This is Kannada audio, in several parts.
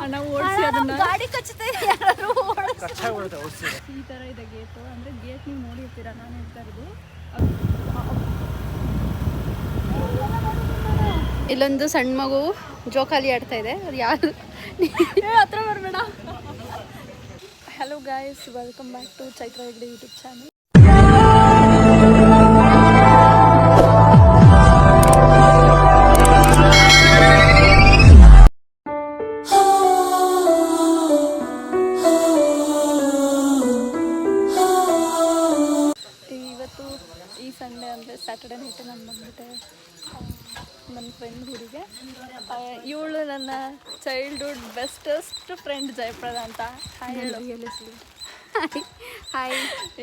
ಅಣ್ಣ ಓಡಿಸಿ ಅದನ್ನ ಗಾಡಿ ಕಚ್ಚುತ್ತೆ ಯಾರು ಓಡಿಸಿ. ಈ ಥರ ಇದೆ ಗೇಟು, ಅಂದರೆ ಗೇಟ್ ನೀವು ನೋಡಿರ್ತೀರ, ನಾನು ಹೇಳ್ತಾ ಇರೋದು. ಇಲ್ಲೊಂದು ಸಣ್ಣ ಮಗು ಜೋಕಾಲಿ ಆಡ್ತಾ ಇದೆ. ಅದು ಯಾರು ಹತ್ರ ಬರಬೇಡ. Hello guys, welcome back to Chaitra Hegde YouTube channel. ಇವತ್ತು ಈ ಸಂಡೇ ಅಂದರೆ ಸ್ಯಾಟರ್ಡೆ ನೈಟ್ ನಾನು ಬಂದ್ಬಿಟ್ಟೆ ನನ್ನ ಫ್ರೆಂಡ್ ಊರಿಗೆ. ಇವಳು ನನ್ನ ಚೈಲ್ಡ್ಹುಡ್ ಬೆಸ್ಟೆಸ್ಟ್ ಫ್ರೆಂಡ್ ಜಯಪ್ರದ ಅಂತ. ಹಾಯ್ ಹೇಳು. ಹಾಯ್.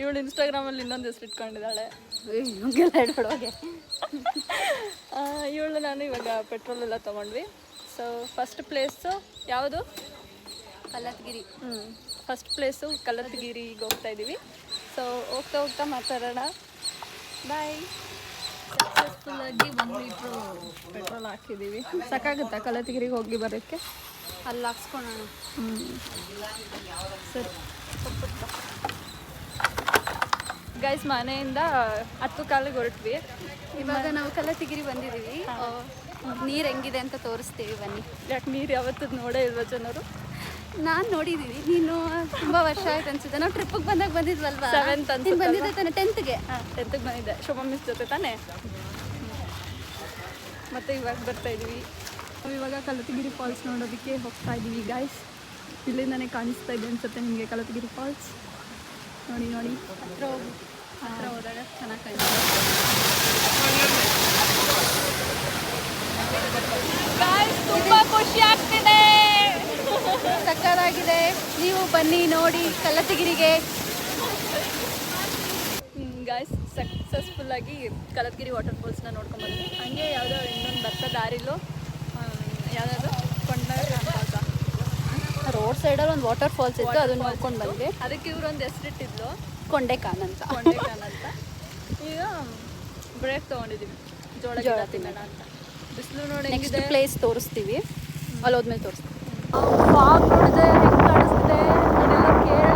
ಇವಳು ಇನ್ಸ್ಟಾಗ್ರಾಮಲ್ಲಿ ಇನ್ನೊಂದು ಹೆಸರು ಇಟ್ಕೊಂಡಿದ್ದಾಳೆ. ಇವಳು ನಾನು ಇವಾಗ ಪೆಟ್ರೋಲ್ ಎಲ್ಲ ತೊಗೊಂಡ್ವಿ. ಸೊ ಫಸ್ಟ್ ಪ್ಲೇಸು ಯಾವುದು? ಕಲ್ಲತ್ಗಿರಿ. ಫಸ್ಟ್ ಪ್ಲೇಸು ಕಲ್ಲತ್ಗಿರಿಗೆ ಹೋಗ್ತಾ ಇದ್ದೀವಿ. ಸೊ ಹೋಗ್ತಾ ಹೋಗ್ತಾ ಮಾತಾಡೋಣ. ಬಾಯ್. ಸಕ್ಸಸ್ಫುಲ್ಲಾಗಿ 1 ಲೀಟ್ರು ಪೆಟ್ರೋಲ್ ಹಾಕಿದ್ದೀವಿ. ಸಾಕಾಗುತ್ತಾ ಕಲ್ಲತ್ಗಿರಿಗೆ ಹೋಗಿ ಬರೋಕ್ಕೆ? ಅಲ್ಲಿ ಹಾಕ್ಸ್ಕೊಳ್ಳೋಣ. ಸರಿ. ಗೈಸ್, ಮನೆಯಿಂದ 10 ಕಾಲಿಗೆ ಹೊರಟ್ವಿ. ಇವಾಗ ನಾವು ಕಲ್ಲತ್ತಿಗಿರಿ ಬಂದಿದ್ದೀವಿ. ನೀರು ಹೆಂಗಿದೆ ಅಂತ ತೋರಿಸ್ತೀವಿ, ಬನ್ನಿ. ಯಾಕೆ ನೀರು ಯಾವತ್ತದು ನೋಡೇ ಇಲ್ವ ಜನರು? ನಾನು ನೋಡಿದ್ದೀವಿ, ನೀನು ತುಂಬ ವರ್ಷ ಆಯ್ತು ಅನ್ಸುತ್ತೆ. ನಾವು ಟ್ರಿಪ್ಪಿಗೆ ಬಂದಾಗ ಬಂದಿದ್ವಲ್ವಾ? 7th ಅಂತ ಬಂದಿದ್ದೆ ತಾನೆ? 10th ಬಂದಿದ್ದೆ ಶೋಭಾ ಮಿಸ್ ಜೊತೆ ತಾನೆ. ಮತ್ತು ಇವಾಗ ಬರ್ತಾ ಇದ್ದೀವಿ. ನಾವು ಇವಾಗ ಕಲ್ಲತ್ತಿಗಿರಿ ಫಾಲ್ಸ್ ನೋಡೋದಕ್ಕೆ ಹೋಗ್ತಾ ಇದ್ದೀವಿ ಗಾಯ್ಸ್. ಇಲ್ಲಿಂದನೇ ಕಾಣಿಸ್ತಾ ಇದೆ ಅನ್ಸುತ್ತೆ ನಿಮಗೆ ಕಲ್ಲತ್ತಿಗಿರಿ ಫಾಲ್ಸ್. ನೋಡಿ ನೋಡಿ, ಹತ್ರ ಹೋಗಿ, ಹತ್ರ ಹೋದಾಗ ಚೆನ್ನಾಗಿ ಕಾಣಿಸ್ತದೆ. ತುಂಬ ಖುಷಿ ಆಗ್ತಿದೆ, ಸಕ್ಕತ್ತಾಗಿದೆ. ನೀವು ಬನ್ನಿ ನೋಡಿ ಕಲ್ಲತ್ತಿಗಿರಿಗೆ. Guys, ಸಕ್ಸಸ್ಫುಲ್ಲಾಗಿ Kallathgiri water ಫಾಲ್ಸ್ನ ನೋಡ್ಕೊಂಡ್ಬಂದ್ವಿ. ಹಾಗೆ ಯಾವುದೋ ಇನ್ನೊಂದು ಬರ್ತಾ ದಾರಿಲು ಯಾವುದಾದ್ರು ರೋಡ್ ಸೈಡಲ್ಲಿ ಒಂದು ವಾಟರ್ ಫಾಲ್ಸ್ ಇತ್ತು, ಅದನ್ನ ನೋಡ್ಕೊಂಡು ಬಂದ್ವಿ. ಅದಕ್ಕೆ ಇವರು ಒಂದು ಹೆಸರಿಟ್ಟಿದ್ಲು, ಕೊಂಡೆಕಾನ್ ಅಂತ. ಈಗ ಬ್ರೇಕ್ ತೊಗೊಂಡಿದ್ದೀವಿ, ಜೋಳ ತಿನ್ನೋಣ ಅಂತ. ಬಿಸಿಲು ನೋಡಿ. ನೆಕ್ಸ್ಟ್ ಪ್ಲೇಸ್ ತೋರಿಸ್ತೀವಿ, ಅಲ್ಲಿ ಹೋದ್ಮೇಲೆ ತೋರಿಸ್ತೀವಿ. ಫಾಗ್ ನೋಡಿದೆ ಹೆಂಗೆ ಕಾಣಿಸ್ತಿದೆ. ನಾನೆಲ್ಲ ಕೇರಳ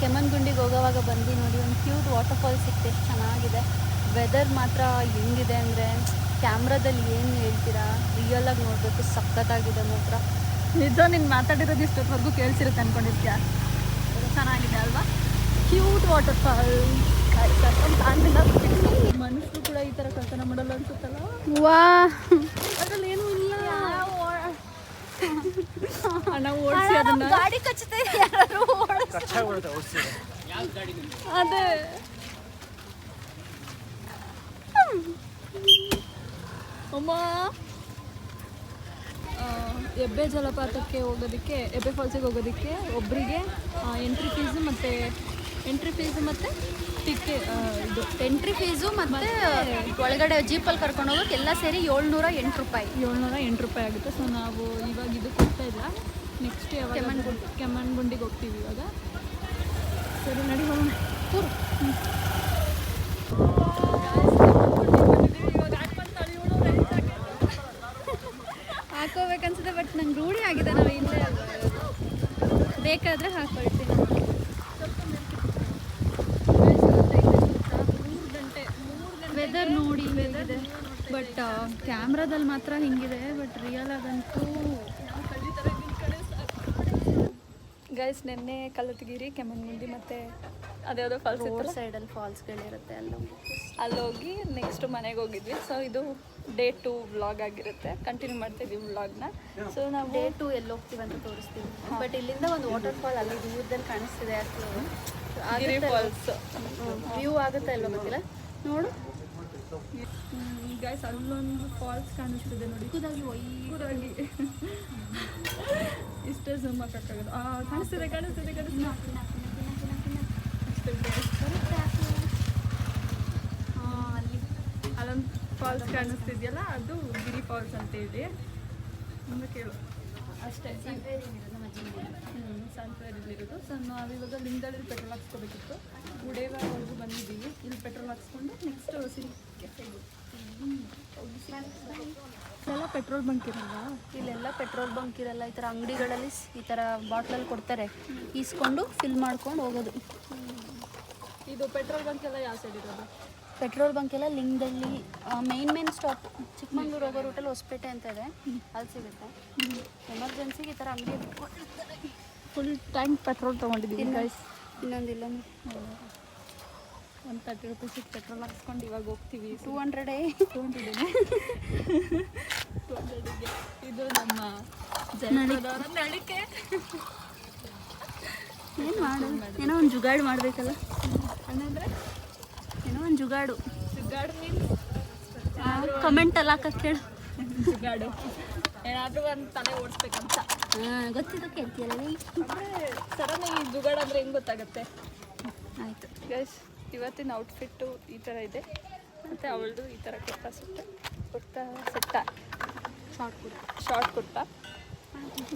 ಕೆಮ್ಮಣ್ಣುಗುಂಡಿಗೆ ಹೋಗೋವಾಗ ಬಂದು ನೋಡಿ ಒಂದು ಕ್ಯೂಟ್ ವಾಟರ್ ಫಾಲ್ಸ್ ಸಿಕ್ತೆ. ಎಷ್ಟು ಚೆನ್ನಾಗಿದೆ. ವೆದರ್ ಮಾತ್ರ ಹೆಂಗಿದೆ ಅಂದರೆ ಕ್ಯಾಮ್ರಾದಲ್ಲಿ ಏನು ಹೇಳ್ತೀರಾ, ರಿಯಲಾಗಿ ನೋಡಬೇಕು, ಸಖತ್ತಾಗಿದೆ ಮಾತ್ರ. ನಿಜ, ನೀನು ಮಾತಾಡಿರೋದು ಇಷ್ಟೊತ್ತವರೆಗೂ ಕೇಳಿಸಿರುತ್ತೆ ಅಂದ್ಕೊಂಡಿರ್ತೀಯ. ಚೆನ್ನಾಗಿದೆ ಅಲ್ವಾ? Cute water fall. ಮನುಷ್ಯರು ಕೂಡ ಈ ಥರ ಕಲ್ಪನೆ ಮಾಡಲ್ಲ ಅನ್ಸುತ್ತಲ್ಲ. ವಾ, ಅದ್ರಲ್ಲಿ ಏನೂ ಇಲ್ಲ. ಅಣ್ಣ ಓಡಿಸಿ ಅದನ್ನ. ಗಾಡಿ ಕಚ್ಚುತ್ತೆ ಯಾರು ಅದೇ. ಅಮ್ಮ, ಎಬ್ಬೆ ಜಲಪಾತಕ್ಕೆ ಹೋಗೋದಕ್ಕೆ, ಎಬ್ಬೆ ಫಾಲ್ಸಿಗೆ ಹೋಗೋದಕ್ಕೆ ಒಬ್ಬರಿಗೆ ಎಂಟ್ರಿ ಫೀಸು ಮತ್ತು ಟಿಕೆಟ್, ಇದು ಎಂಟ್ರಿ ಫೀಸು ಮತ್ತು ಒಳಗಡೆ ಜೀಪಲ್ಲಿ ಕರ್ಕೊಂಡು ಹೋಗೋಕೆ ಎಲ್ಲ ಸೇರಿ 708 ರೂಪಾಯಿ. 708 ರೂಪಾಯಿ ಆಗುತ್ತೆ. ಸೊ ನಾವು ಇವಾಗ ಇದಕ್ಕೆ ಹೋಗ್ತಾ ಇಲ್ಲ, ನೆಕ್ಸ್ಟ್ ಯಾವಾಗ ಕೆಮ್ಮಣ್ಣುಗುಂಡಿಗೆ ಹೋಗ್ತೀವಿ ಇವಾಗ. ಸರಿ, ನಡಿ ಹೋಗೋಣ. ಹಾಕೋಬೇಕನ್ಸುತ್ತೆ, ಬಟ್ ನಂಗೆ ರೂಢಿ ಆಗಿದೆ. ನಾವು ಇಲ್ಲೇ ಬೇಕಾದರೆ ಹಾಕೊಳ್ತೀನಿ. ವೆದರ್ ನೋಡಿ ಹೇಗಿದೆ, ಬಟ್ ಕ್ಯಾಮ್ರಾದಲ್ಲಿ ಮಾತ್ರ ಹಿಂಗಿದೆ, ಬಟ್ ರಿಯಲ್ ಆಗಂತೂ ಗೈಸ್. ನಿನ್ನೆ ಕಲ್ಲತ್ಗಿರಿ, ಕೆಮ್ಮಣ್ಣುಗುಂಡಿ ಮತ್ತು ಅದ್ಯಾವುದೋ ಫಾಲ್ಸ್ ರೋಡ್ ಸೈಡಲ್ಲಿ ಫಾಲ್ಸ್ಗಳಿರುತ್ತೆ, ಅಲ್ಲೋಗಿ ನೆಕ್ಸ್ಟ್ ಮನೆಗೆ ಹೋಗಿದ್ವಿ. ಸೊ ಇದು ಡೇ 2 ವ್ಲಾಗ್ ಆಗಿರುತ್ತೆ. ಕಂಟಿನ್ಯೂ ಮಾಡ್ತಾಯಿದ್ದೀವಿ ವ್ಲಾಗ್ನ. ಸೊ ನಾವು ಡೇ 2 ಎಲ್ಲಿ ಹೋಗ್ತೀವಿ ಅಂತ ತೋರಿಸ್ತೀವಿ. ಬಟ್ ಇಲ್ಲಿಂದ ಒಂದು ವಾಟರ್ ಫಾಲ್ ಅಲ್ಲಿ ದೂರದಲ್ಲಿ ಕಾಣಿಸ್ತಿದೆ. ಫಾಲ್ಸ್ ವ್ಯೂ ಆಗುತ್ತೆ ಅಲ್ವಾ ಗೊತ್ತಿಲ್ಲ, ನೋಡು ಗೈಸ್. ಅಲ್ಲೊಂದು ಫಾಲ್ಸ್ ಕಾಣಿಸ್ತಿದೆ ನೋಡಿ, ವೈರಾಗಿ. ಇಷ್ಟೇ ಝೂಮ್ ಹಾಕೋಕ್ಕಾಗೋದು. ಕಾಣಿಸ್ತಿದೆ. ಅಲ್ಲಿ ಅಲ್ಲೊಂದು ಫಾಲ್ಸ್ ಕಾಣಿಸ್ತಿದೆಯಲ್ಲ ಅದು ಗಿರಿ ಫಾಲ್ಸ್ ಅಂತ ಹೇಳಿ ಮುಂದೆ ಕೇಳು ಅಷ್ಟೇ. ಸನ್ಫ್ಲವರಿಲಿರೋದು. ಸೊ ನಾವಿವಾಗ ಲಿಂಗದಲ್ಲಿ ಪೆಟ್ರೋಲ್ ಹಾಕ್ಸ್ಕೋಬೇಕಿತ್ತು. ಗುಡೇವರೆಗೂ ಬಂದಿದ್ದೀವಿ. ಇಲ್ಲಿ ಪೆಟ್ರೋಲ್ ಹಾಕ್ಸ್ಕೊಂಡು ನೆಕ್ಸ್ಟ್ ಸಿರಿ ಕೆಫೆಗೆ ಎಲ್ಲ ಪೆಟ್ರೋಲ್ ಬಂಕ್ ಇರಲ್ಲ. ಇಲ್ಲೆಲ್ಲ ಪೆಟ್ರೋಲ್ ಬಂಕ್ ಇರಲ್ಲ. ಈ ಥರ ಅಂಗಡಿಗಳಲ್ಲಿ ಈ ಥರ ಬಾಟ್ಲಲ್ಲಿ ಕೊಡ್ತಾರೆ, ಈಸ್ಕೊಂಡು ಫಿಲ್ ಮಾಡ್ಕೊಂಡು ಹೋಗೋದು. ಇದು ಪೆಟ್ರೋಲ್ ಬಂಕ್ ಎಲ್ಲ ಯಾವ ಸೈಡ್ ಇರೋದು? ಪೆಟ್ರೋಲ್ ಬಂಕ್ ಎಲ್ಲ ಲಿಂಗದಲ್ಲಿ ಮೇನ್ ಸ್ಟಾಪ್. ಚಿಕ್ಕಮಂಗ್ಳೂರು ಹೋಗೋ ರೂಟಲ್ಲಿ ಹೊಸಪೇಟೆ ಅಂತ ಇದೆ, ಅಲ್ಲಿ ಸಿಗುತ್ತೆ. ಎಮರ್ಜೆನ್ಸಿಗೆ ಈ ಥರ ಅಂಗಡಿ ಫುಲ್ ಟ್ಯಾಂಕ್ ಪೆಟ್ರೋಲ್ ತೊಗೊಂಡಿದ್ದೀವಿ ಗೈಸ್. ಇನ್ನೊಂದಿಲ್ಲ 130 ರೂಪೀಸಿಗೆ ಪೆಟ್ರೋಲ್ ಹಾಕ್ಸ್ಕೊಂಡು ಇವಾಗ ಹೋಗ್ತೀವಿ. 200 ತೊಗೊಂಡಿದ್ದೀನಿ. 200ಗೆ ಇದು ನಮ್ಮ ಜಯಪುರದವರ ನಳಿಕೆ. ಏನು ಮಾಡೋದು, ಏನೋ ಒಂದು ಜುಗಾಡು ಮಾಡಬೇಕಲ್ಲ. ಹಂಗಂದ್ರೆ ಏನೋ ಒಂದು ಜುಗಾಡು ಮೀನ್ಸ್ ಕಮೆಂಟಲ್ಲಿ ಹಾಕಕ್ಕೆ ಹೇಳು. ಜುಗಾಡು ಏನಾದರೂ ಒಂದು ತಲೆ ಓಡಿಸ್ಬೇಕಂತ. ಗೊತ್ತಿದ್ದು ಕೇಳ್ತೀಯಲ್ಲ. ಅಂದರೆ ಸಡನ್ನಾಗಿ ಜುಗಾಡು ಅಂದರೆ ಹೆಂಗೆ ಗೊತ್ತಾಗುತ್ತೆ? ಆಯಿತು ಗೈಸ್, ಇವತ್ತಿನ ಔಟ್ಫಿಟ್ಟು ಈ ಥರ ಇದೆ. ಮತ್ತು ಅವಳದು ಈ ಥರ ಕುರ್ತಾ ಸೆಟ್ಟ ಶಾರ್ಟ್ ಕುರ್ತಾ.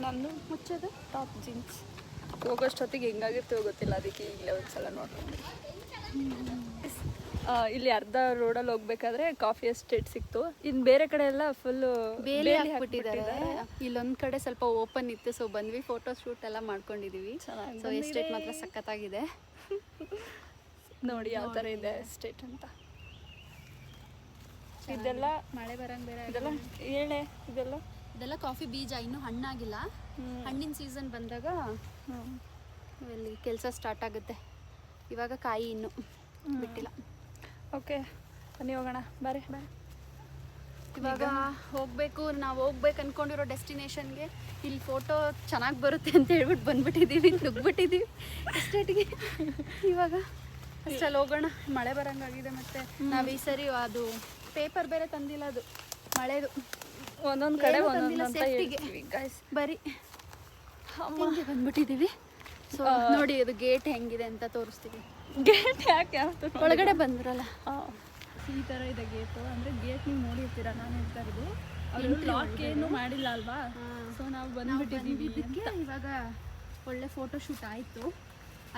ನಂದು ಮುಚ್ಚೋದು ಟಾಪ್ ಜೀನ್ಸ್. ಹೋಗೋಷ್ಟೊತ್ತಿಗೆ ಹೆಂಗಾಗಿರ್ತೇವೆ ಗೊತ್ತಿಲ್ಲ, ಅದಕ್ಕೆ ಈಗಲೇ ಒಂದ್ಸಲ ನೋಡ್ಕೊಂಡು. ಇಲ್ಲಿ ಅರ್ಧ ರೋಡಲ್ಲಿ ಹೋಗ್ಬೇಕಾದ್ರೆ ಕಾಫಿ ಎಸ್ಟೇಟ್ ಸಿಕ್ತು. ಇನ್ನು ಬೇರೆ ಕಡೆ ಎಲ್ಲ ಫುಲ್ಲು ಬೇಲಿ ಹಾಕ್ಬಿಟ್ಟಿದ್ದಾರೆ. ಇಲ್ಲೊಂದು ಕಡೆ ಸ್ವಲ್ಪ ಓಪನ್ ಇತ್ತು, ಸೊ ಬಂದ್ವಿ. ಫೋಟೋ ಶೂಟ್ ಎಲ್ಲ ಮಾಡ್ಕೊಂಡಿದ್ದೀವಿ. ಸೊ ಎಸ್ಟೇಟ್ ಮಾತ್ರ ಸಖತ್ತಾಗಿದೆ. ನೋಡಿ ಯಾವ ಥರ ಇದೆ ಎಸ್ಟೇಟ್ ಅಂತ. ಇದೆಲ್ಲ ಮಳೆ ಬರಂಗೆ ಬೇರೆ. ಇದೆಲ್ಲ ಇದೆಲ್ಲ ಕಾಫಿ ಬೀಜ, ಇನ್ನೂ ಹಣ್ಣಾಗಿಲ್ಲ. ಹಣ್ಣಿನ ಸೀಸನ್ ಬಂದಾಗ ಇಲ್ಲಿ ಕೆಲಸ ಸ್ಟಾರ್ಟ್ ಆಗುತ್ತೆ. ಇವಾಗ ಕಾಯಿ ಇನ್ನೂ ಬಿಟ್ಟಿಲ್ಲ. ಓಕೆ, ಬನ್ನಿ ಹೋಗೋಣ. ಬಾರೆ ಇವಾಗ ಹೋಗಬೇಕು. ನಾವು ಹೋಗ್ಬೇಕು ಅಂದ್ಕೊಂಡಿರೋ ಡೆಸ್ಟಿನೇಷನ್ಗೆ. ಇಲ್ಲಿ ಫೋಟೋ ಚೆನ್ನಾಗಿ ಬರುತ್ತೆ ಅಂತ ಹೇಳ್ಬಿಟ್ಟು ಬಂದ್ಬಿಟ್ಟಿದ್ದೀವಿ, ನುಗ್ಬಿಟ್ಟಿದ್ದೀವಿ ಎಸ್ಟೇಟ್ಗೆ. ಇವಾಗ ಅಷ್ಟಲ್ಲಿ ಹೋಗೋಣ. ಮಳೆ ಬರೋಂಗಾಗಿದೆ. ಮತ್ತು ನಾವು ಈ ಸರಿ ಅದು ಪೇಪರ್ ಬೇರೆ ತಂದಿಲ್ಲ, ಅದು ಮಳೆದು. ಒಂದೊಂದು ಕಡೆ ತಂದಿಲ್ಲ ಸೇಫ್ಟಿಗೆ. ಬರೀ ಹಿಂಗೆ ಬಂದ್ಬಿಟ್ಟಿದ್ದೀವಿ. ಸೊ ನೋಡಿ, ಅದು ಗೇಟ್ ಹೆಂಗಿದೆ ಅಂತ ತೋರಿಸ್ತೀವಿ. ಗೇಟ್ ಯಾಕೆ ಒಳಗಡೆ ಬಂದ್ರಲ್ಲ, ಈ ಥರ ಇದೆ ಗೇಟು. ಅಂದರೆ ಗೇಟ್ ನೀವು ನೋಡಿರ್ತೀರ, ನಾನು ಹೇಳ್ತಾ ಇರೋದು. ಅವರು ಲಾಕ್ ಏನು ಮಾಡಿಲ್ಲ ಅಲ್ವಾ? ಸೊ ನಾವು ಬಂದ್ಬಿಟ್ಟಿದ್ದೀವಿ. ಇದಕ್ಕೆ ಇವಾಗ ಒಳ್ಳೆ ಫೋಟೋ ಶೂಟ್ ಆಯಿತು.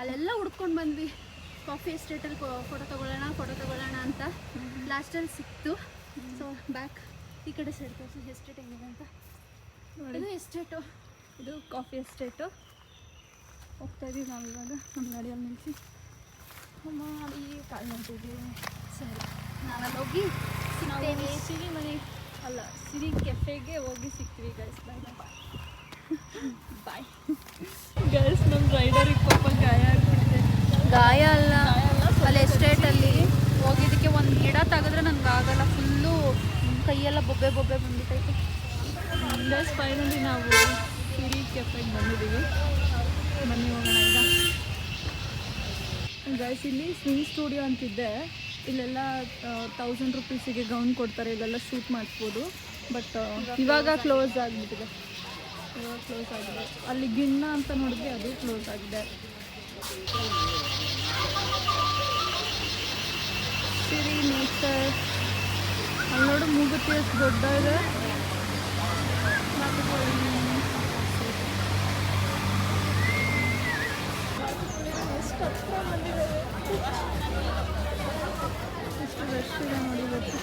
ಅಲ್ಲೆಲ್ಲ ಹುಡ್ಕೊಂಡು ಬಂದ್ವಿ. ಕಾಫಿ ಎಸ್ಟೇಟಲ್ಲಿ ಫೋಟೋ ತೊಗೊಳ್ಳೋಣ ಅಂತ. ಲಾಸ್ಟಲ್ಲಿ ಸಿಕ್ತು. ಸೊ ಬ್ಯಾಕ್ ಈ ಕಡೆ ಸೈಡ್ ತೋರಿಸಿ ಎಸ್ಟೇಟ್ ಹೆಂಗಿದೆ ಅಂತ. ಇದು ಎಸ್ಟೇಟು, ಇದು ಕಾಫಿ ಎಸ್ಟೇಟು. ಹೋಗ್ತಾ ಇದ್ದೀವಿ ನಾವು ಇವಾಗ ನಮ್ಮ ಗಾಡಿಯಲ್ಲಿ ನಿಲ್ಲಿಸಿ. ಈ ಕಾಲು ನೋಡ್ತಿದ್ದೀವಿ. ಸರಿ, ನಾವಲ್ಲಿ ಹೋಗಿ ನಾವು ಸಿರಿ ಮನೆ ಅಲ್ಲ, ಸಿರಿ ಕೆಫೆಗೆ ಹೋಗಿ ಸಿಗ್ತೀವಿ ಗೈಸ್. Bye guys. ನಮ್ಮ ರೈಡರಿಗೆ ಪಾಪ ಗಾಯ ಆಗ್ಬಿಟ್ಟಿದೆ. ಗಾಯ ಅಲ್ಲ, ಅಲ್ಲಿ ಎಸ್ಟೇಟಲ್ಲಿ ಹೋಗಿದ್ದಕ್ಕೆ ಒಂದು ಗಿಡ ತೆಗೆದ್ರೆ ನನಗೆ ಆಗಲ್ಲ. ಫುಲ್ಲು ಕೈಯೆಲ್ಲ ಬೊಬ್ಬೆ ಬಂದ್ಬಿಟ್ಟೈತೆ. ಗೈಸ್, ಫೈನಲಿ ನಾವು ಸಿರಿ ಕೆಫೆಗೆ ಬಂದಿದ್ದೀವಿ. ಬನ್ನಿ ಹೋಗೋಣ ಈಗ. ಗೈಸ್, ಇಲ್ಲಿ ಸ್ವಿಂಗ್ ಸ್ಟುಡಿಯೋ ಅಂತಿದ್ದೆ. ಇಲ್ಲೆಲ್ಲ 1000 ರೂಪೀಸಿಗೆ ಗೌನ್ ಕೊಡ್ತಾರೆ. ಇಲ್ಲೆಲ್ಲ ಶೂಟ್ ಮಾಡಿಸ್ಬೋದು. ಬಟ್ ಇವಾಗ ಕ್ಲೋಸ್ ಆಗಿಬಿಟ್ಟಿದೆ. ಅಲ್ಲಿ ಗಿಣ್ಣ ಅಂತ ನೋಡಿದ್ರೆ ಅದು ಕ್ಲೋಸ್ ಆಗಿದೆ. ಸಿರಿ ನೇಚರ್ ಅಲ್ಲಿ ನೋಡು, ಮೂಗುತಿ ಎಷ್ಟು ದೊಡ್ಡ ಇದೆ. ಎಷ್ಟು ಹತ್ರ ಬಂದಿದ್ದಾರೆ. ಎಷ್ಟು ರಶ್ ಇದೆ ನೋಡಿಬೇಕು.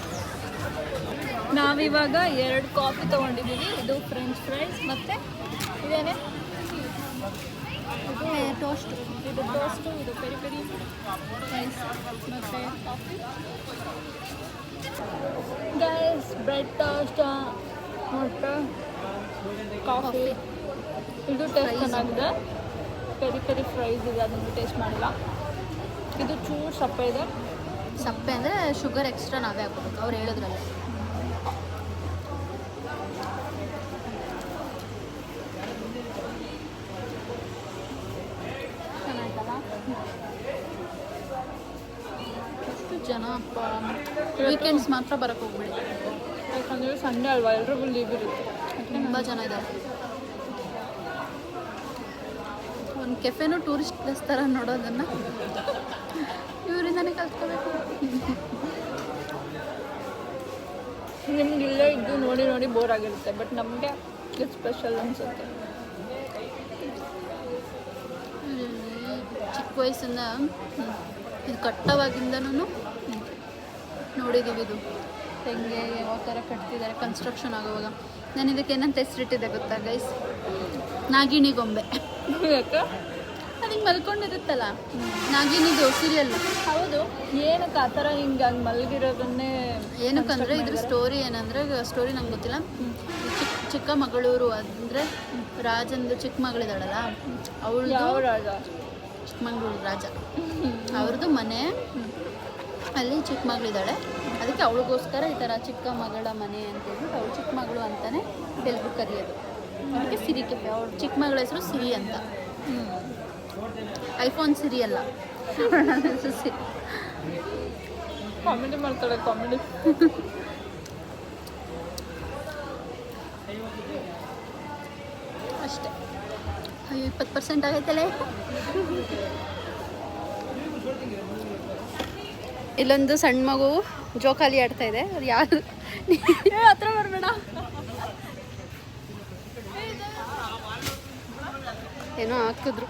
ನಾವಿವಾಗ 2 ಕಾಫಿ ತೊಗೊಂಡಿದ್ದೀವಿ. ಇದು ಫ್ರೆಂಚ್ ಫ್ರೈಸ್ ಮತ್ತು ಇದೇನೆ ಟೋಸ್ಟು. ಇದು ಟೋಸ್ಟು, ಇದು ಪೆರಿ ಪೆರಿ ರೈಸ್ ಮತ್ತು ಕಾಫಿ. ಗೈಸ್, ಬ್ರೆಡ್ ಟೋಸ್ಟ್ ಮತ್ತು ಕಾಫಿ. ಇದು ಟೇಸ್ಟ್ ಚೆನ್ನಾಗಿದೆ. ಪೆರಿ ಪೆರಿ ಫ್ರೈಸ್ ಇದೆ, ಅದನ್ನು ಟೇಸ್ಟ್ ಮಾಡಿಲ್ಲ. ಇದು ಚೂರು ಸಪ್ಪೆ ಇದೆ. ಸಪ್ಪೆ ಅಂದರೆ ಶುಗರ್ ಎಕ್ಸ್ಟ್ರಾ ನಾವೇ ಹಾಕ್ಬೇಕು, ಅವ್ರು ಹೇಳಿದ್ರಲ್ಲ. ಚೆನ್ನಾಯ್ತಲ್ಲ. ಎಷ್ಟು ಜನ ಅಪ್ಪ. ವೀಕೆಂಡ್ಸ್ ಮಾತ್ರ ಬರೋಕ್ಕೆ ಹೋಗ್ಬೇಡಿ, ಯಾಕಂದರೆ ಸಂಡೇ ಅಲ್ವಾ, ಎಲ್ರಿಗೂ ಲೀವ್ ಇರುತ್ತೆ. ತುಂಬ ಜನ ಇದ್ದಾರೆ. ಒಂದು ಕೆಫೆನೂ ಟೂರಿಸ್ಟ್ ಪ್ಲೇಸ್ ಥರ ನೋಡೋದನ್ನು ಅವಳಿಂದಾನೇ ಕಲ್ತ್ಕೋಬೇಕು. ನಿಮ್ಗೆ ಇಲ್ಲೇ ಇದ್ದು ನೋಡಿ ನೋಡಿ ಬೋರ್ ಆಗಿರುತ್ತೆ, ಬಟ್ ನಮಗೆ ಇದು ಸ್ಪೆಷಲ್ ಅನಿಸುತ್ತೆ. ಚಿಕ್ಕ ವಯಸ್ಸಿಂದ ಇದು ಕಟ್ಟವಾಗಿಂದನೂ ನೋಡಿದ್ದೀವಿ. ಇದು ಹೆಂಗೆ ಯಾವ ಥರ ಕಟ್ತಿದ್ದಾರೆ ಕನ್ಸ್ಟ್ರಕ್ಷನ್ ಆಗೋವಾಗ. ನಾನು ಇದಕ್ಕೆ ಏನಂತ ಹೆಸರಿಟ್ಟಿದ್ದೆ ಗೊತ್ತಾ ಗೈಸ್? ನಾಗಿಣಿ ಗೊಂಬೆ. ಯಾಕೆ ಅದು ಹಿಂಗೆ ಮಲ್ಕೊಂಡಿರುತ್ತಲ್ಲ, ನಾಗಿಣಿದು ಸೀರಿಯಲ್. ಹೌದು, ಏನಕ್ಕೆ ಆ ಥರ ಹಿಂಗೆ ಹಂಗೆ ಮಲಗಿರೋದನ್ನೇ ಏನಕ್ಕಂದರೆ ಇದ್ರ ಸ್ಟೋರಿ ಏನಂದರೆ, ಸ್ಟೋರಿ ನಂಗೆ ಗೊತ್ತಿಲ್ಲ. ಚಿಕ್ಕಮಗಳೂರು ಅಂದರೆ ರಾಜಂದು ಚಿಕ್ಕ ಮಗಳಿದ್ದಾಳಲ್ಲ, ಯಾವ ಅವಳು ರಾಜ? ಚಿಕ್ಕಮಗಳೂರು ರಾಜ, ಅವ್ರದ್ದು ಮನೆ ಅಲ್ಲಿ ಚಿಕ್ಕ ಮಗಳಿದ್ದಾಳೆ. ಅದಕ್ಕೆ ಅವಳಿಗೋಸ್ಕರ ಈ ಥರ ಚಿಕ್ಕ ಮಗಳ ಮನೆ ಅಂತ ಹೇಳ್ಬಿಟ್ಟು ಅವಳು ಚಿಕ್ಕ ಮಗಳು ಅಂತಲೇ ಎಲ್ರು ಕರೆಯೋದು. ಅದಕ್ಕೆ ಸಿರಿ ಕೆಫೆ. ಅವಳು ಚಿಕ್ಕ ಮಗಳ ಹೆಸರು ಸಿರಿ ಅಂತ. ಐಫೋನ್ ಸಿರಿ ಅಲ್ಲ, ಸಿರಿ. ಕಾಮಿಡಿ ಮಾಡ್ತಾಳೆ, ಕಾಮಿಡಿ. ಅಷ್ಟೇ. ಅಯ್ಯೋ 20% ಆಗೈತಲ್ಲೇ. ಇಲ್ಲೊಂದು ಸಣ್ಣ ಮಗು ಜೋಕಾಲಿ ಆಡ್ತಾ ಇದೆ. ಅದು ಯಾರು? ಹತ್ರ ಬರಬೇಡ. ಏನೋ ಹಾಕಿದ್ರು.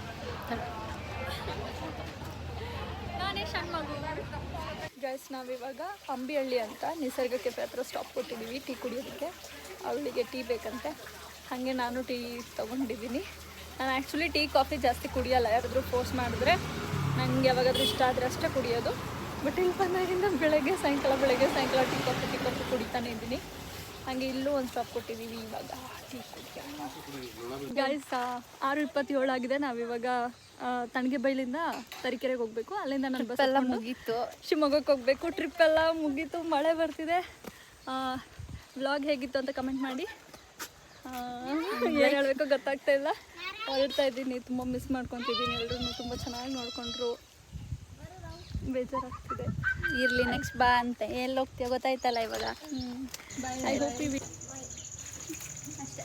ಗೈಸ್, ನಾವಿವಾಗ ಅಂಬಿಹಳ್ಳಿ ಅಂತ ನಿಸರ್ಗ ಕೆಫೆ ಹತ್ರ ಸ್ಟಾಪ್ ಕೊಟ್ಟಿದ್ದೀವಿ ಟೀ ಕುಡಿಯೋದಕ್ಕೆ. ಅವಳಿಗೆ ಟೀ ಬೇಕಂತೆ, ಹಾಗೆ ನಾನು ಟೀ ತೊಗೊಂಡಿದ್ದೀನಿ. ನಾನು ಆ್ಯಕ್ಚುಲಿ ಟೀ ಕಾಫಿ ಜಾಸ್ತಿ ಕುಡಿಯೋಲ್ಲ, ಯಾರಾದರೂ ಫೋರ್ಸ್ ಮಾಡಿದ್ರೆ ನನಗೆ ಯಾವಾಗಾದ್ರೂ ಇಷ್ಟ ಆದರೆ ಅಷ್ಟೇ ಕುಡಿಯೋದು. ಬಟ್ ಇಲ್ಲಿ ಬಂದಾಗಿಂದ ಬೆಳಗ್ಗೆ ಸಾಯಂಕಾಲ ಟೀ ಕಾಫಿ ಕುಡಿತಾನೆ ಇದ್ದೀನಿ. ಹಾಗೆ ಇಲ್ಲೂ ಒಂದು ಸ್ಟಾಪ್ ಕೊಟ್ಟಿದ್ದೀವಿ ಇವಾಗ ಟೀ ಕುಡಿಯೋಣ. ಗೈಸ್, 6:27 ಆಗಿದೆ. ನಾವಿವಾಗ ತಣ್ಣಗೆಬೈಲಿಂದ ತರೀಕೆರೆಗೆ ಹೋಗಬೇಕು. ಅಲ್ಲಿಂದ ನಾನು ಬಸ್ ಎಲ್ಲ ಮುಗೀತು. ಶಿವಮೊಗ್ಗಕ್ಕೆ ಹೋಗಬೇಕು. ಟ್ರಿಪ್ ಎಲ್ಲ ಮುಗೀತು, ಮಳೆ ಬರ್ತಿದೆ. ವ್ಲಾಗ್ ಹೇಗಿತ್ತು ಅಂತ ಕಮೆಂಟ್ ಮಾಡಿ. ಏನು ಹೇಳಬೇಕು ಗೊತ್ತಾಗ್ತಾ ಇಲ್ಲ. ಹೊರಡ್ತಾ ಇದ್ದೀನಿ, ತುಂಬ ಮಿಸ್ ಮಾಡ್ಕೊತಿದ್ದೀನಿ. ಎಲ್ಲರೂ ತುಂಬ ಚೆನ್ನಾಗಿ ನೋಡಿಕೊಂಡ್ರು, ಬೇಜಾರಾಗ್ತಿದೆ. ಇರಲಿ, ನೆಕ್ಸ್ಟ್ ಬಾ ಅಂತ. ಎಲ್ಲಿ ಹೋಗ್ತೀಯ ಗೊತ್ತಾಯ್ತಲ್ಲ ಇವಾಗ. ಐ ಹೋಪ್ ಅಷ್ಟೇ.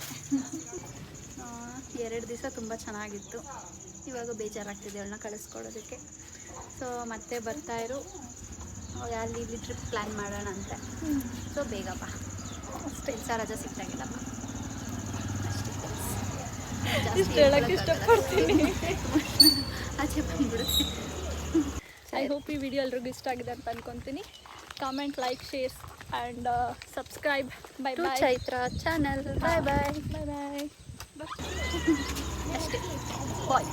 2 ದಿವಸ ತುಂಬ ಚೆನ್ನಾಗಿತ್ತು. ಇವಾಗ ಬೇಜಾರಾಗ್ತಿದೆ ಅವಳನ್ನ ಕಳಿಸ್ಕೊಡೋದಕ್ಕೆ. ಸೊ ಮತ್ತೆ ಬರ್ತಾಯಿರು, ಅಲ್ಲಿ ಇಲ್ಲಿ ಟ್ರಿಪ್ ಪ್ಲ್ಯಾನ್ ಮಾಡೋಣ ಅಂತ. ಸೊ ಬೇಗ ಬಾ, ಅಷ್ಟೇ. ರಜಾ ಸಿಕ್ತಾಗಿಲ್ಲ ಬಾ, ಇಷ್ಟು ಹೇಳಕ್ಕೆ ಇಷ್ಟಪಡ್ತೀನಿ. ಆಚೆ ಬಂದ್ಬಿಡುತ್ತೆ. ಐ ಹೋಪ್ ಈ ವಿಡಿಯೋ ಎಲ್ರಿಗೂ ಇಷ್ಟ ಆಗಿದೆ ಅಂತ ಅನ್ಕೊತೀನಿ. Comment, like, share and subscribe. Bye to bye. Chaitra channel. Bye bye. Bye bye. ಅಷ್ಟೇ. ಬಾಯ್.